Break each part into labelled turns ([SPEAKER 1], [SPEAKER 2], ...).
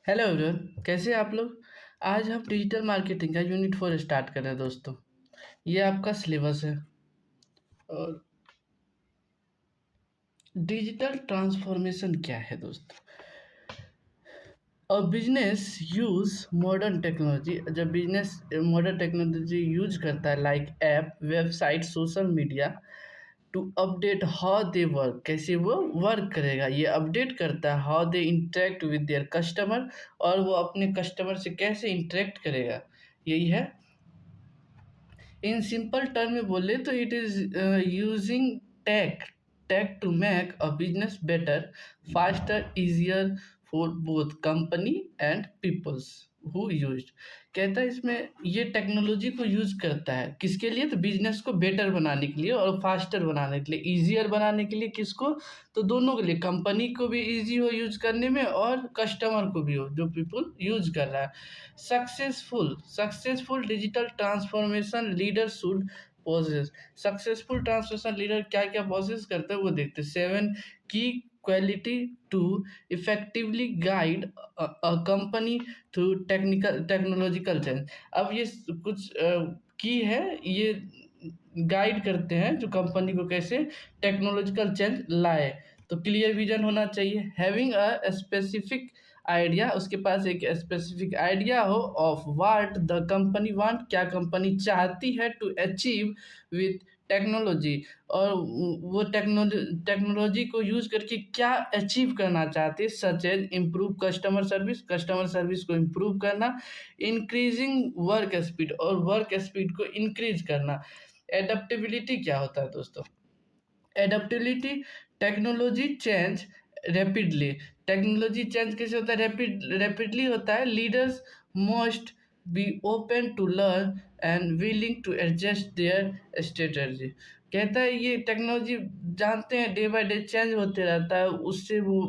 [SPEAKER 1] Hello everyone, कैसे हैं आप लोग। आज हम डिजिटल मार्केटिंग का यूनिट 4 स्टार्ट कर रहे हैं दोस्तों। ये आपका सिलेबस है। और डिजिटल ट्रांसफॉर्मेशन क्या है दोस्तों। और बिजनेस यूज मॉडर्न टेक्नोलॉजी। जब बिजनेस मॉडर्न टेक्नोलॉजी यूज करता है like app, website, social media to update how they work, कैसे वो वर्क करेगा, ये अपडेट करता है how they interact with their customer, और वो अपने कस्टमर से कैसे इंटरेक्ट करेगा, यही है। इन सिंपल टर्म में बोले तो it is using tech to make a business better, faster, easier for both company and peoples who use. कहता है इसमें ये टेक्नोलॉजी को यूज करता है किसके लिए, तो बिजनेस को बेटर बनाने के लिए और फास्टर बनाने के लिए, इजियर बनाने के लिए। किसको, तो दोनों के लिए, कंपनी को भी इजी हो यूज करने में और कस्टमर को भी हो जो पीपल यूज कर रहा है। Successful digital transformation leader should possess. Successful transformation leader क्या क्या पोजेस करते हैं वो देखते हैं। 7 की quality to effectively guide a company through technological change. अब ये कुछ की है, ये गाइड करते हैं जो कंपनी को कैसे टेक्नोलॉजिकल चेंज लाए। तो क्लियर विजन होना चाहिए, हैविंग अ स्पेसिफिक आइडिया, उसके पास एक स्पेसिफिक आइडिया हो of what the company want, क्या कंपनी चाहती है टू अचीव विथ टेक्नोलॉजी, और वो टेक्नोलॉजी को यूज करके क्या अचीव करना चाहते हैं। Such as improve customer service को इम्प्रूव करना, इंक्रीजिंग वर्क स्पीड, और वर्क स्पीड को इंक्रीज करना। एडेप्टेबिलिटी क्या होता है दोस्तों। Adaptability, technology change rapidly. Technology change कैसे होता है, रैपिडली होता है। Leaders must be open to learn and willing to adjust their strategy. कहता है ये टेक्नोलॉजी जानते हैं डे बाय डे चेंज होते रहता है, उससे वो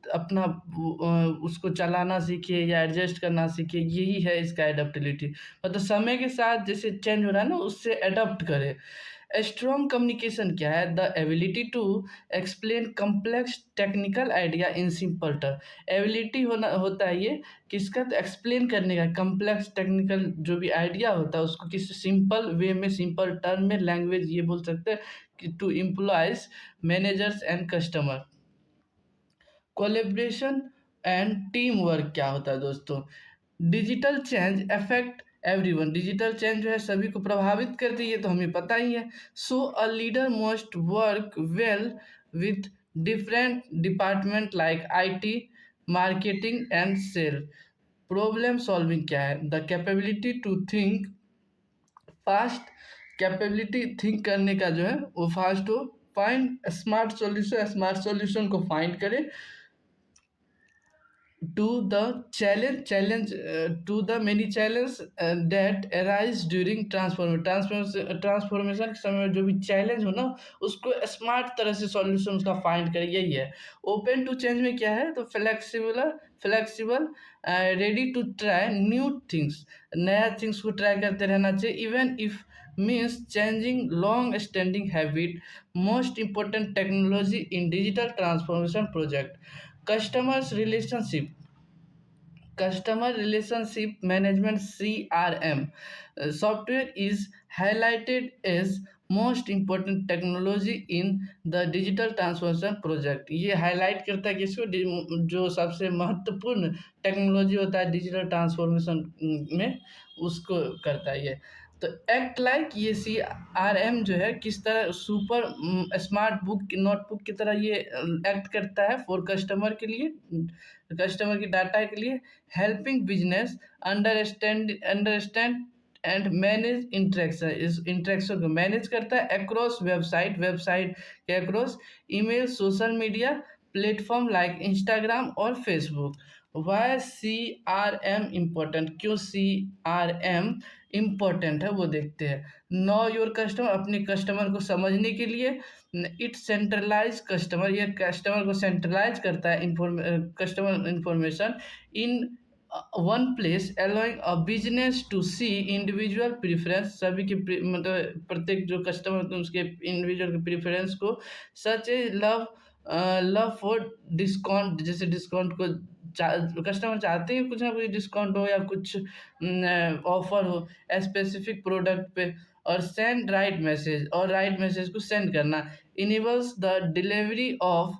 [SPEAKER 1] अपना उसको चलाना सीखे या एडजस्ट करना सीखे, यही है इसका एडेप्टेबिलिटी। मतलब समय के साथ जैसे चेंज हो रहा है ना, उससे एडप्ट करे। स्ट्रॉन्ग कम्युनिकेशन क्या है, the ability to explain complex technical idea in simple term. Ability होना होता है ये किसका, तो एक्सप्लेन करने का, कम्प्लेक्स टेक्निकल जो भी आइडिया होता है उसको किसी सिंपल वे में, सिंपल टर्म में, लैंग्वेज ये बोल सकते हैं कि to employees, managers and customer. Collaboration and team work क्या होता है दोस्तों। Digital change affect everyone, digital change जो है सभी को प्रभावित करती है, ये तो हमें पता ही है। So a leader must work well with different department like IT, marketing and sale. Problem solving क्या है, the capability to think fast, capability think करने का जो है वो फास्ट हो। फाइंड स्मार्ट सॉल्यूशन को फाइंड करे। to the challenge to the many challenges that arise during transformation के समय में जो भी चैलेंज हो ना, उसको स्मार्ट तरह से सॉल्यूशन उसका फाइंड करे, यही है। ओपन टू चेंज में क्या है, तो flexible, ready to try new things, नया थिंग्स को ट्राई करते रहना चाहिए। Even if means changing long standing habit. Most important technology in digital transformation project. Customers relationship, customer relationship management, CRM software is highlighted as most important technology in the digital transformation project. ये highlight करता है कि इसको जो सबसे महत्वपूर्ण technology होता है डिजिटल ट्रांसफॉर्मेशन में, उसको करता है ये। तो एक्ट लाइक, ये CRM जो है किस तरह सुपर स्मार्ट बुक नोटबुक की तरह ये एक्ट करता है फॉर कस्टमर के लिए, कस्टमर की डाटा के लिए। Helping business understand and manage interaction, इस इंट्रैक्शन को मैनेज करता है अक्रॉस वेबसाइट के across, email, social media platform like Instagram और फेसबुक। वाई CRM इम्पोर्टेंट, क्यों CRM इम्पोर्टेंट है वो देखते हैं। नो योर कस्टमर, अपने कस्टमर को समझने के लिए। इट सेंट्रलाइज कस्टमर, ये कस्टमर को सेंट्रलाइज करता है customer information in one place, allowing a business to see individual preference, सभी के मतलब प्रत्येक जो कस्टमर होते हैं उसके इंडिविजुअल के प्रेफरेंस को। सच ए लव फॉर डिस्काउंट, जैसे डिस्काउंट को कस्टमर चाहते हैं कुछ ना कुछ डिस्काउंट हो या कुछ ऑफर हो स्पेसिफिक प्रोडक्ट पे, और सेंड राइट मैसेज, और राइट मैसेज को सेंड करना enables the delivery of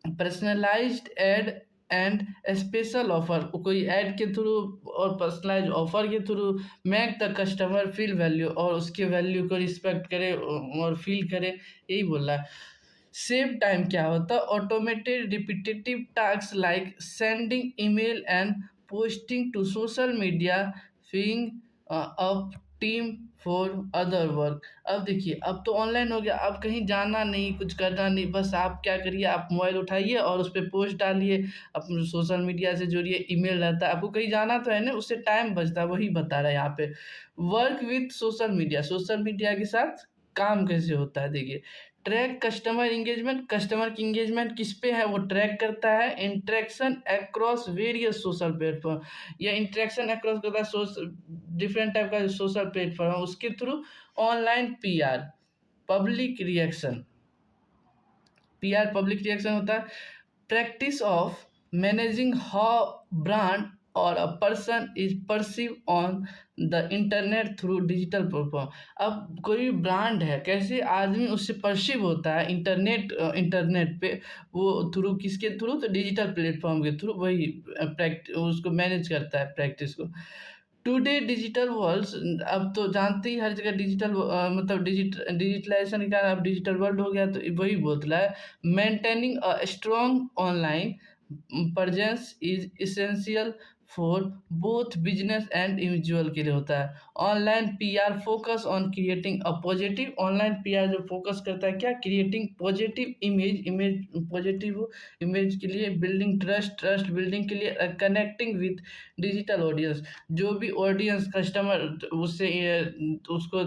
[SPEAKER 1] personalized ad and special offer. कोई ऐड के थ्रू और पर्सनलाइज ऑफर के through make the customer feel value, और उसके वैल्यू को रिस्पेक्ट करे और फील करे, यही बोल रहा है। सेव टाइम क्या होता है? Automated repetitive task like sending email and posting to social media, freeing up team for other work. अब देखिए, अब तो ऑनलाइन हो गया, अब कहीं जाना नहीं, कुछ करना नहीं, बस आप क्या करिए, आप मोबाइल उठाइए और उस पर पोस्ट डालिए, अपने सोशल मीडिया से जुड़िए, ईमेल रहता है, आपको कहीं जाना तो है नहीं, उससे टाइम बचता है, वही बता रहा है यहाँ पे। Work with social media, social media के साथ काम कैसे होता है देखिए। ट्रैक कस्टमर इंगेजमेंट, कस्टमर की इंगेजमेंट किस पे है वो ट्रैक करता है। Interaction across various social platform, या इंटरेक्शन अक्रॉस करता है डिफरेंट टाइप का सोशल प्लेटफॉर्म है उसके through. Online PR, public reaction, PR public reaction होता है practice of managing how brand और a person is perceive on the internet through digital platform. अब कोई भी ब्रांड है, कैसे आदमी उससे परसीव होता है इंटरनेट पे, वो थ्रू किसके थ्रू? तो डिजिटल प्लेटफॉर्म के थ्रू, वही प्रैक्टिस उसको मैनेज करता है प्रैक्टिस को। टुडे डिजिटल वर्ल्ड, अब तो जानते ही हर जगह डिजिटल मतलब डिजिटलाइजेशन के कारण अब डिजिटल वर्ल्ड हो गया, तो वही बोल रहा है। Maintaining a strong online presence is essential for both business and individual के लिए होता है। Online PR focus on creating a positive, online PR जो फोकस करता है क्या? Creating positive image positive image के लिए, बिल्डिंग ट्रस्ट बिल्डिंग के लिए, कनेक्टिंग विथ डिजिटल ऑडियंस, जो भी ऑडियंस कस्टमर उससे उसको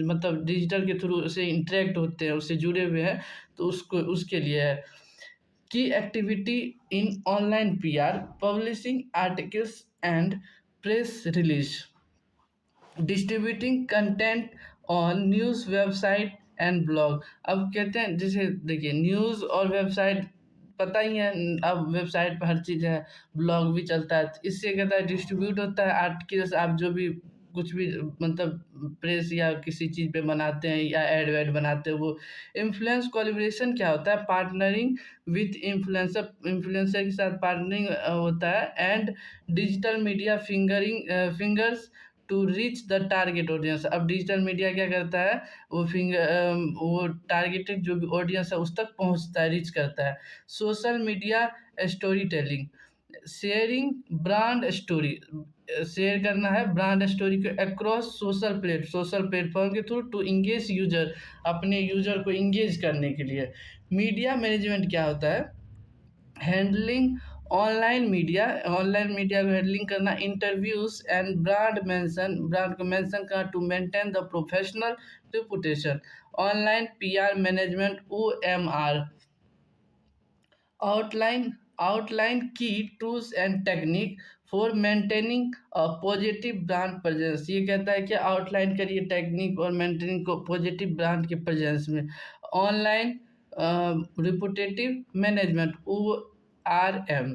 [SPEAKER 1] मतलब डिजिटल के थ्रू उससे इंटरेक्ट होते हैं, उससे जुड़े हुए हैं, तो उसको उसके लिए है। की activity in online PR, publishing articles and press release, distributing content on news website and blog. अब कहते हैं जैसे देखिए, न्यूज़ और वेबसाइट पता ही है, अब वेबसाइट पर हर चीज़ है, ब्लॉग भी चलता है, तो इससे कहता है डिस्ट्रीब्यूट होता है आर्टिकल्स, आप जो भी कुछ भी मतलब प्रेस या किसी चीज़ पे बनाते हैं या एड वेड बनाते हैं वो। इन्फ्लुएंस कोलिब्रेशन क्या होता है? पार्टनरिंग विथ इन्फ्लुएंसर, इन्फ्लुएंसर के साथ पार्टनरिंग होता है। And digital media fingers to reach the target audience. अब डिजिटल मीडिया क्या करता है? वो टारगेटेड जो भी ऑडियंस है उस तक पहुंचता है, रीच करता है। Social media story telling, sharing brand story, share करना है ब्रांड स्टोरी को अक्रॉस सोशल प्लेटफॉर्म के थ्रू टू इंगेज यूजर, अपने यूजर को इंगेज करने के लिए। मीडिया मैनेजमेंट क्या होता है? हैंडलिंग ऑनलाइन मीडिया को हैंडलिंग करना, इंटरव्यूज एंड ब्रांड को मेंशन करना to maintain the professional reputation. Online PR management OMR, outline outline की tools and technique for maintaining a positive brand presence. ये कहता है कि आउटलाइन करिए टेक्निक और मेंटेनिंग को पॉजिटिव ब्रांड के प्रेजेंस में। Online reputative management ORM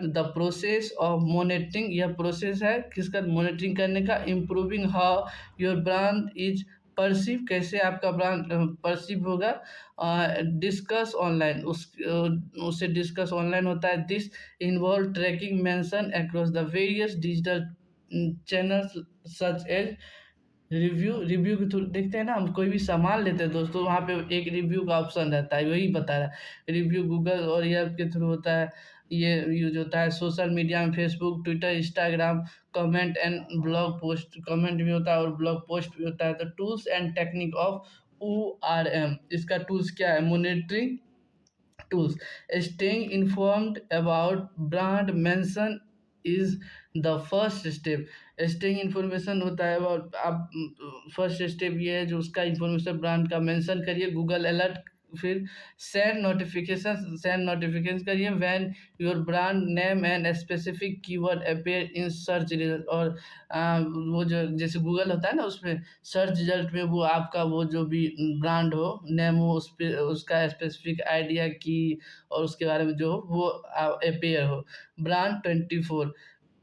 [SPEAKER 1] the process of monitoring, यह प्रोसेस है किसका? मॉनिटरिंग करने का। Improving how your brand is perceive, कैसे आपका ब्रांड परसीव होगा। डिस्कस ऑनलाइन, उससे डिस्कस ऑनलाइन होता है। This involve tracking mention across the various digital channels such as review के थ्रू। देखते हैं ना, हम कोई भी सामान लेते हैं दोस्तों, वहाँ पे एक रिव्यू का ऑप्शन रहता है, वही बता रहा है। रिव्यू गूगल और येल्प के थ्रू होता है, ये यूज होता है। सोशल मीडिया में Facebook, Twitter, Instagram, comment and blog post, comment भी होता है और ब्लॉग पोस्ट भी होता है। तो tools and technique of ORM, इसका टूल्स क्या है? Monitoring tools, staying informed about brand mention is the first step। Staying information होता है about आप फर्स्ट स्टेप ये है जो उसका इन्फॉर्मेशन ब्रांड का मेंशन करिए। गूगल अलर्ट फिर सेंड नोटिफिकेशन करिए when your brand name and specific keyword appear in search result. और वो जो जैसे गूगल होता है ना, उसमें सर्च रिजल्ट में वो आपका वो जो भी ब्रांड हो, नेम हो, उस पे उसका स्पेसिफिक आइडिया की और उसके बारे में जो हो वो अपेयर हो। ब्रांड 24,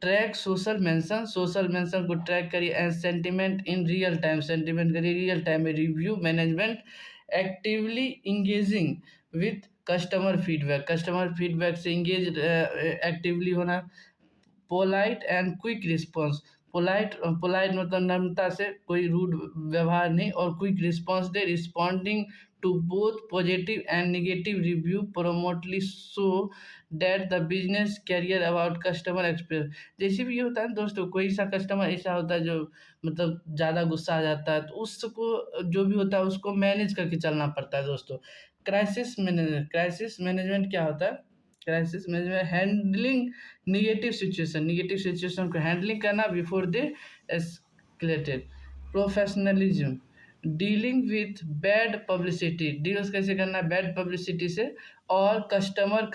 [SPEAKER 1] ट्रैक सोशल मेंशन को ट्रैक करिए and sentiment in real time, sentiment करिए रियल टाइम में। Review management, actively engaging with customer feedback से इंगेज एक्टिवली होना। Polite and quick response, polite मतलब नम्रता से, कोई रूड व्यवहार नहीं, और क्विक रिस्पॉन्स दे, responding to both positive and negative review promptly so that the business career about customer experience. जैसे भी ये होता है ना दोस्तों, कोई सा कस्टमर ऐसा होता है जो मतलब ज़्यादा गुस्सा आ जाता है, तो उसको जो भी होता है उसको मैनेज करके चलना पड़ता है दोस्तों। क्राइसिस मैनेजमेंट क्या होता है? Crisis management handling negative situation को हैंडलिंग करना before they escalated. Professionalism, dealing with bad publicity, deals कैसे करना है बैड पब्लिसिटी से। और कस्टमर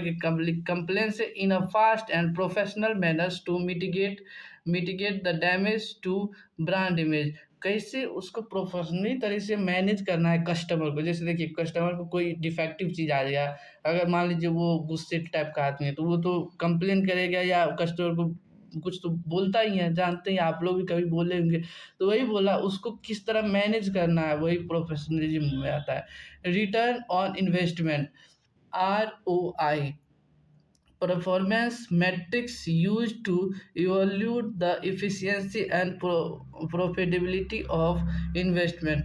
[SPEAKER 1] की कंप्लेन से in a fast and professional manners to mitigate the damage to brand image. कैसे उसको प्रोफेशनली तरह से मैनेज करना है कस्टमर को। जैसे देखिए, कस्टमर को कोई डिफेक्टिव चीज़ आ गया, अगर मान लीजिए वो गुस्से टाइप का आदमी है, तो वो तो कंप्लेन करेगा या कस्टमर को कुछ तो बोलता ही है, जानते हैं आप लोग भी कभी बोले होंगे। तो वही बोला, उसको किस तरह मैनेज करना है वही प्रोफेशनलिज्म में आता है। Return on investment, ROI, performance metrics used to evaluate the efficiency and profitability of investment।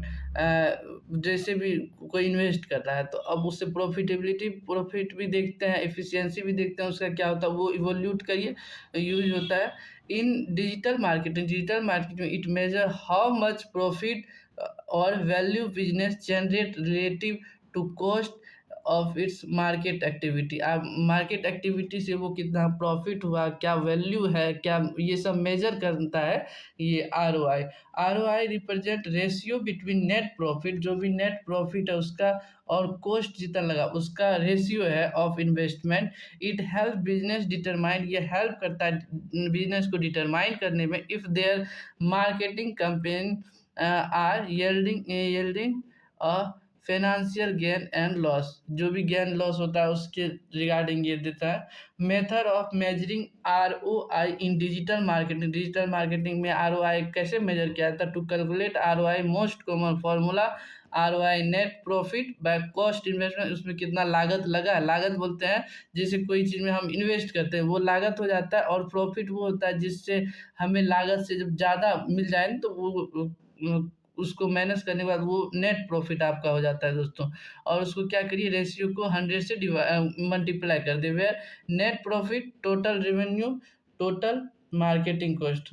[SPEAKER 1] जैसे भी कोई इन्वेस्ट कर रहा है तो अब उससे प्रॉफिट भी देखते हैं, एफिशिएंसी भी देखते हैं, उसका क्या होता है वो इवोल्यूट करिए यूज होता है। In digital marketing it measure how much profit और value business generate relative to cost of its market activity. आप मार्केट एक्टिविटी से वो कितना प्रॉफिट हुआ, क्या वैल्यू है, क्या ये सब मेजर करता है ये ROI represent ratio between net profit, जो भी नेट प्रॉफिट है उसका, और कॉस्ट जितना लगा उसका रेशियो है of investment. It help business determine, ये हेल्प करता है बिजनेस को डिटरमाइन करने में if their marketing campaign are yielding a financial gain and loss, जो भी गेन लॉस होता है उसके रिगार्डिंग ये देता है। Method of measuring ROI in digital marketing में ROI कैसे मेजर किया जाता है? To calculate ROI most common formula, ROI net profit by cost investment. उसमें कितना लागत लगा है, लागत बोलते हैं जैसे कोई चीज़ में हम इन्वेस्ट करते हैं वो लागत हो जाता है, और प्रॉफिट वो होता है जिससे हमें लागत से जब ज़्यादा मिल जाए ना, तो वो उसको मैनेज करने के बाद वो नेट प्रॉफिट आपका हो जाता है दोस्तों। और उसको क्या करिए, रेशियो को 100 से मल्टीप्लाई कर दे, where net profit total revenue total marketing cost.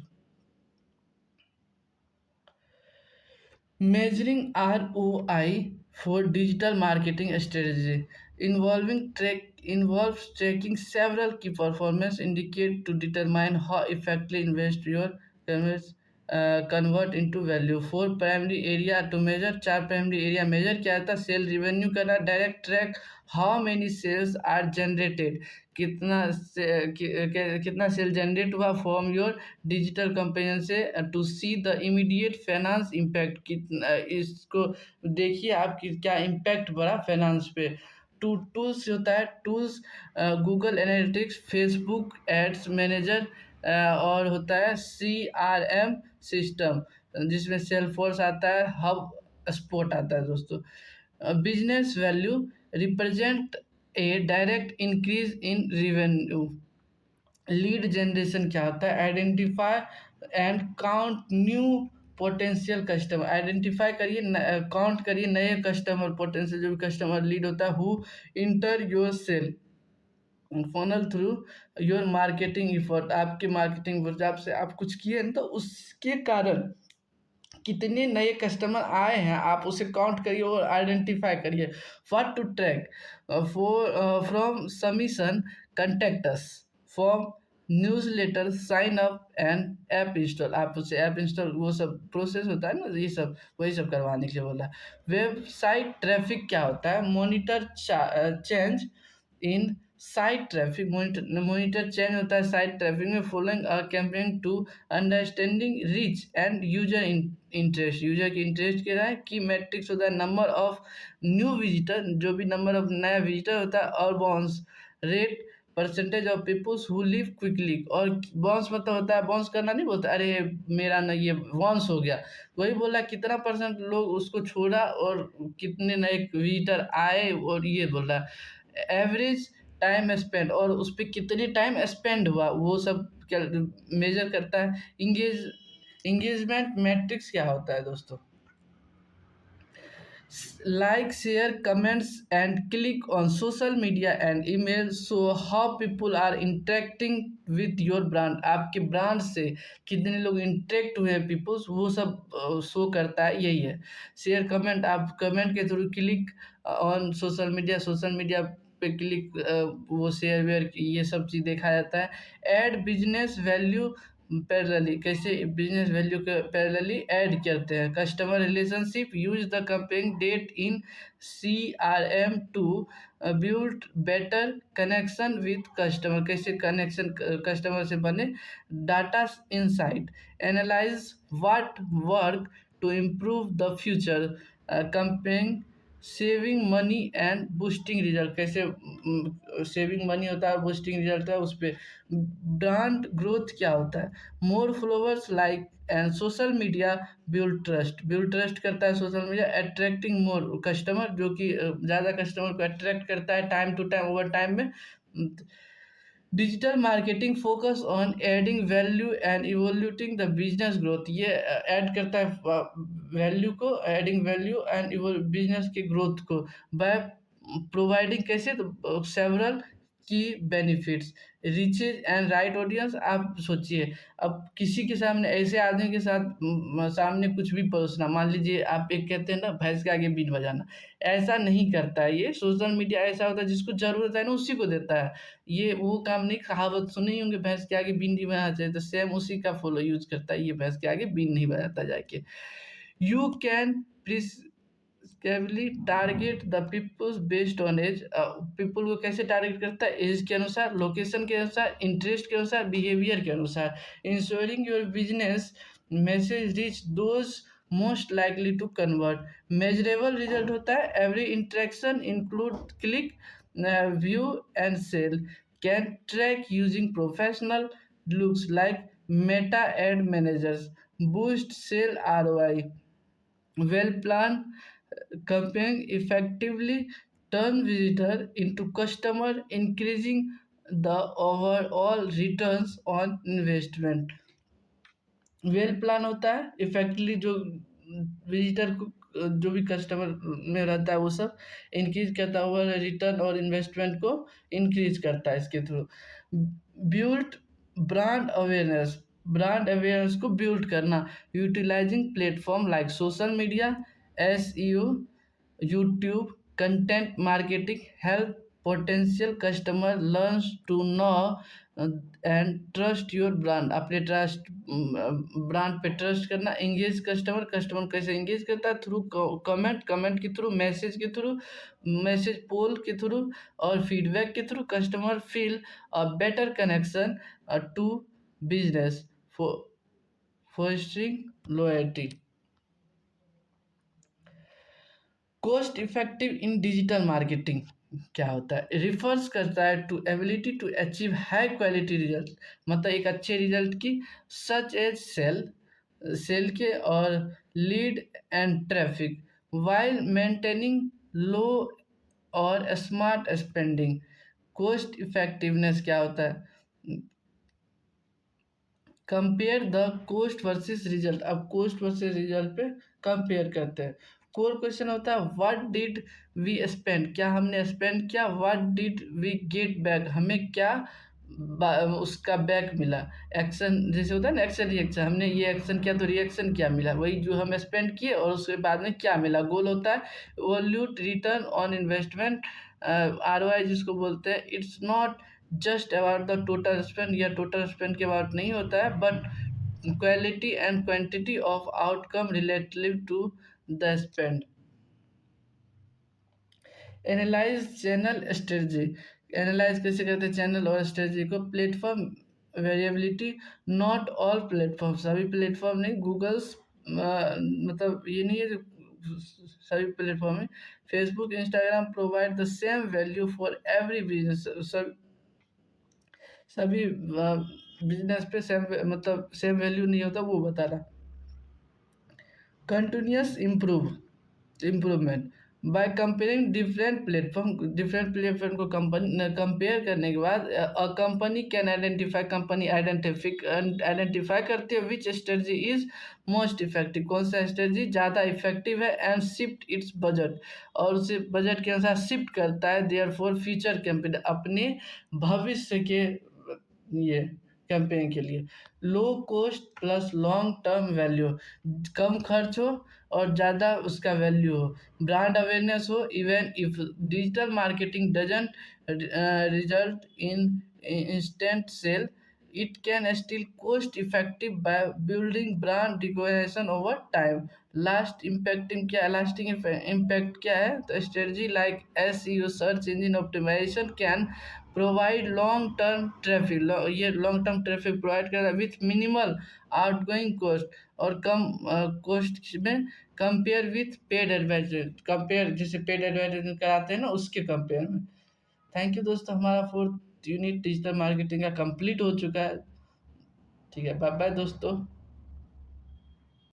[SPEAKER 1] Measuring ROI for digital marketing strategy involves tracking several key performance indicators to determine how effectively invest your converts, convert into value। Four primary area to measure, चार primary area measure किया जाता है। Sale revenue करना, direct track how many sales are generated, कितना sale generate हुआ from your digital companion से, to see the immediate finance impact, कितना इसको देखिए आप कि क्या इम्पैक्ट पड़ा फाइनेंस पे। टूल्स होता है, tools Google Analytics, Facebook ads manager, और होता है CRM सिस्टम जिसमें सेल्सफोर्स आता है, हब स्पॉट आता है दोस्तों। Business value represent a direct increase in revenue. Lead generation क्या होता है? Identify and count new potential customer, identify करिए काउंट करिए नए कस्टमर, पोटेंशियल जो भी कस्टमर लीड होता है। Who enter your sale funnel through your marketing effort, आपके मार्केटिंग जब से आप कुछ किए ना तो उसके कारण कितने नए कस्टमर आए हैं आप उसे काउंट करिए और आइडेंटिफाई करिए। What to track, from submission contact us, from newsletter, sign up and app install. आप उससे ऐप इंस्टॉल, वो सब प्रोसेस होता है ना, ये सब वही सब करवाने के लिए बोला। वेबसाइट ट्रैफिक क्या होता है? Monitor change in site traffic. Monitor change होता है साइट ट्रैफिक में following a campaign to understanding reach and user interest. User की इंटरेस्ट क्या है? की मैट्रिक्स होता है नंबर ऑफ न्यू विजिटर, जो भी नंबर ऑफ नया विजिटर होता है, और bounce rate, percentage of peoples who leave quickly. और बाउंस मतलब होता है, बाउंस करना नहीं बोलता, अरे मेरा ना ये बाउंस हो गया, वही बोला कितना परसेंट लोग उसको छोड़ा और कितने नए विजिटर आए, और ये बोल रहा है एवरेज टाइम स्पेंड, और उस पर कितने टाइम स्पेंड हुआ, वो सब मेजर करता है। इंगेजमेंट मैट्रिक्स क्या होता है दोस्तों? Like, share, comments, and click on social media and email show how people are interacting with your brand। आपके ब्रांड से कितने लोग इंटरेक्ट हुए हैं, पीपल्स, वो सब शो करता है, यही है। शेयर कमेंट, आप कमेंट के through click on social media पे क्लिक, वो शेयर वेयर ये सब चीज़ देखा जाता है। ऐड बिजनेस वैल्यू पैरेलली, कैसे बिजनेस वैल्यू के पैरेलली ऐड करते हैं। Customer relationship, use the comparing date in CRM to build better connection with customer, कैसे कनेक्शन कस्टमर से बने। Data insight, analyse what work to improve the future. Comparing, saving money and boosting result, कैसे saving money होता है, boosting result होता है उस पर। ब्रांड ग्रोथ क्या होता है? More followers like and social media build trust करता है social media. Attracting more customer, जो कि ज़्यादा कस्टमर को अट्रैक्ट करता है time to time, over time में। Digital marketing focus on adding value and evoluting the business growth, ये ऐड करता है वैल्यू को, एडिंग वैल्यू एंड बिजनेस के ग्रोथ को बाय प्रोवाइडिंग, कैसे तो सेवरल की benefits. Reaches and right audience, आप सोचिए अब किसी के सामने, ऐसे आदमी के साथ सामने कुछ भी परोसना, मान लीजिए आप एक कहते हैं ना भैंस के आगे बीन बजाना, ऐसा नहीं करता है ये। सोशल मीडिया ऐसा होता है जिसको जरूरत है ना उसी को देता है, ये वो काम नहीं। कहावत सुने ही होंगे, भैंस के आगे बीन नहीं बजाना चाहिए, तो सेम उसी का फॉलो यूज करता है, ये भैंस के आगे बीन नहीं बजाता जाके। You can prescriptively target the peoples based on age. People को कैसे टारगेट करता है? एज के अनुसार, लोकेशन के अनुसार, इंटरेस्ट के अनुसार, बिहेवियर के अनुसार। Ensuring your business message reach those most likely to convert. Measurable result होता है every interaction include click, view and sale. Can track using professional looks like meta ad managers, boost sale ROI, well planned campaign effectively turn visitor into customer, increasing the overall returns on investment। Well plan होता है इफेक्टली, जो visitor को, जो भी customer में रहता है वो सब इंक्रीज करता हुआ रिटर्न और इन्वेस्टमेंट को इंक्रीज करता है इसके थ्रू। Build brand awareness, brand awareness को बिल्ड करना utilizing platform like social media, SEO, YouTube, content marketing help potential customer learns to know and trust your brand, अपने ट्रस्ट ब्रांड पे ट्रस्ट करना। एंगेज कस्टमर, कस्टमर कैसे engage करता है? Through comment के through, message के through, message poll के through और फीडबैक के through. Customer feel a better connection to business fostering loyalty. Cost effective in digital marketing क्या होता है? रिफर्स करता है to ability to achieve high quality result, मतलब एक अच्छे रिजल्ट की, सच एज सेल के और lead and traffic, while maintaining low और स्मार्ट स्पेंडिंग। कॉस्ट इफेक्टिवनेस क्या होता है? Compare the cost versus result, अब कॉस्ट वर्सेस रिजल्ट पे कंपेयर करते हैं। कोर क्वेश्चन होता है व्हाट डिड वी स्पेंड, क्या हमने स्पेंड किया। What did we get back, हमें क्या उसका बैक मिला। एक्शन जैसे होता है ना, एक्शन रिएक्शन, हमने ये एक्शन किया तो रिएक्शन क्या मिला, वही जो हम स्पेंड किए और उसके बाद में क्या मिला। गोल होता है volute return on investment, ROI जिसको बोलते हैं। It's not just about the total spend, या टोटल स्पेंड के अबाउट नहीं होता है, but quality and quantity of outcome relative to the spend. Analyse channel strategy, analyse कैसे करते हैं चैनल और स्ट्रेटजी को। Platform variability, not all platform, सभी प्लेटफॉर्म नहीं, गूगल्स मतलब ये नहीं है जो सभी प्लेटफॉर्म है। Facebook Instagram provide the same value for every business, सभी बिजनेस पे सेम मतलब सेम वैल्यू नहीं होता, वो बता रहा। Continuous improvement, by comparing different platform को कंपेयर करने के बाद अ कंपनी कैन आइडेंटिफाई करती है विच स्ट्रेटजी इज मोस्ट इफेक्टिव, कौन सा स्ट्रेटजी ज़्यादा इफेक्टिव है, एंड शिफ्ट इट्स बजट, और उसे बजट के अनुसार शिफ्ट करता है देयर फॉर फ्यूचर कैंपेन, अपने भविष्य के ये कैंपेन के लिए। Low cost plus long term value, कम खर्च हो और ज़्यादा उसका वैल्यू हो। ब्रांड अवेयरनेस हो, even if digital marketing doesn't result in instant sale, it can still cost effective by building brand recognition over time. Lasting impact क्या है, तो strategy like SEO, search engine optimisation, can provide long term traffic, ये long term traffic provide कर रहा है with minimal outgoing cost, और कम cost में, compare with paid advertisement, compare जैसे पेड एडवर्टाइजमेंट कराते हैं ना उसके कंपेयर में। थैंक यू दोस्तों, हमारा 4th यूनिट डिजिटल मार्केटिंग का कंप्लीट हो चुका है। ठीक है, बाय बाय दोस्तों।